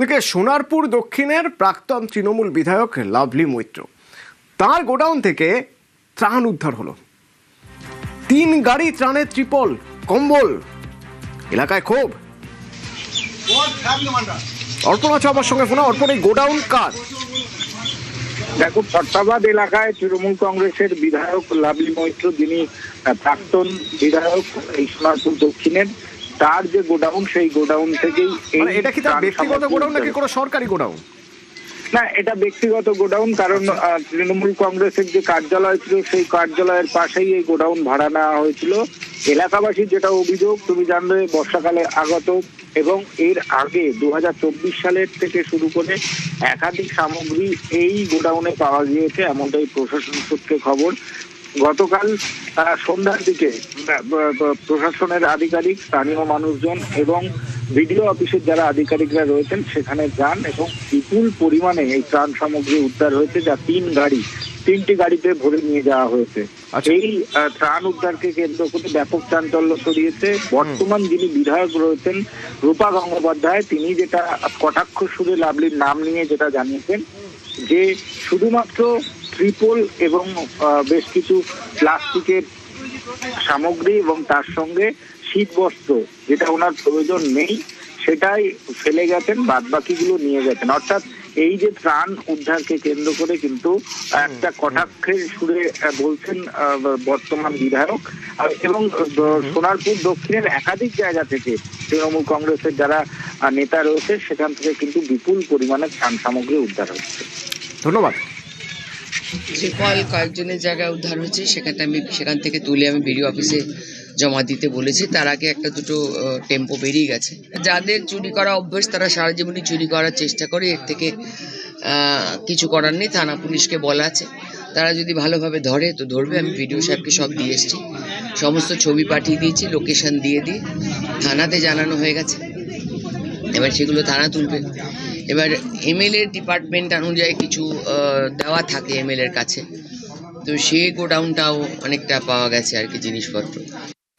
এদিকে সোনারপুর দক্ষিণের প্রাক্তন তৃণমূল বিধায়ক লাভলি মৈত্র তার গোডাউন থেকে ত্রাণ উদ্ধার হলো। 3 গাড়ি ত্রাণের ত্রিপল, কম্বল। এলাকায় ক্ষোভ। অর্পণ আছে আমার সঙ্গে ফোনে। অর্পণ, এই গোডাউন কার? দেখো, ফরসাবাদ এলাকায় তৃণমূল কংগ্রেসের বিধায়ক লাভলি মৈত্র, যিনি প্রাক্তন বিধায়ক এই সোনারপুর দক্ষিণের, তার যে গোডাউন, সেই গোডাউন থেকেই এটা কি তার ব্যক্তিগত গোডাউন নাকি কোনো সরকারি গোডাউন? না, এটা ব্যক্তিগত গোডাউন। কারণ তৃণমূল কংগ্রেসের যে কার্যালয় ছিল, সেই কার্যালয়ের পাশেই এই গোডাউন ভাড়া নেওয়া হয়েছিল। এলাকাবাসীর যেটা অভিযোগ, তুমি জানবে, বর্ষাকালে আগত এবং এর আগে 2024 সালের থেকে শুরু করে একাধিক সামগ্রী এই গোডাউনে পাওয়া গিয়েছে, এমনটাই প্রশাসন সূত্রে খবর। গতকাল সন্ধ্যার দিকে প্রশাসনের আধিকারিক, স্থানীয় মানুষজন এবং বিডিও অফিসের যারা আধিকারিকরা রয়েছেন সেখানে যান এবং বিপুল পরিমাণে এই ত্রাণ সামগ্রী উদ্ধার হয়েছে, যা 3টি গাড়িতে ভরে নিয়ে যাওয়া হয়েছে। এই ত্রাণ উদ্ধারকে কেন্দ্র করে ব্যাপক চাঞ্চল্য ছড়িয়েছে। বর্তমান যিনি বিধায়ক রয়েছেন রূপা গঙ্গোপাধ্যায়, তিনি যেটা কটাক্ষ সুরে লাভলির নাম নিয়ে যেটা জানিয়েছেন যে শুধুমাত্র ত্রিপল এবং বেশ কিছু প্লাস্টিকের সামগ্রী এবং তার সঙ্গে শীত বস্ত্র, যেটা ওনার প্রয়োজন নেই, সেটাই ফেলে গেছেন, বাদ বাকিগুলো নিয়ে গেছেন। অর্থাৎ এই যে ত্রাণ উদ্ধারকে কেন্দ্র করে কিন্তু একটা কটাক্ষের সুরে বলছেন বর্তমান বিধায়ক। এবং সোনারপুর দক্ষিণের একাধিক জায়গা থেকে তৃণমূল কংগ্রেসের যারা নেতা রয়েছে সেখান থেকে কিন্তু বিপুল পরিমাণে ত্রাণ সামগ্রী উদ্ধার হচ্ছে। ধন্যবাদ। ত্রিপল কয়েকজনের জায়গায় উদ্ধার হয়েছে, সেখান থেকে তুলে আমি বিডিও অফিসে জমা দিতে বলেছি। তার আগে একটা দুটো টেম্পো বেরিয়ে গেছে। যাদের চুরি করা অভ্যেস তারা সারা জীবনই চুরি করার চেষ্টা করে, এর থেকে কিছু করার নেই। থানা পুলিশকে বলা আছে, তারা যদি ভালোভাবে ধরে তো ধরবে। আমি বিডিও সাহেবকে সব দিয়ে এসেছি, সমস্ত ছবি পাঠিয়ে দিয়েছি, লোকেশন দিয়ে থানাতে জানানো হয়ে গেছে। এবার সেগুলো থানা তুলবে। এবার এমএলএ ডিপার্টমেন্ট অনুযায়ী কিছু দেওয়া থাকে এমএলএর কাছে, তো সেই গোডাউনটাও অনেকটা পাওয়া গেছে আর কি, জিনিসপত্র।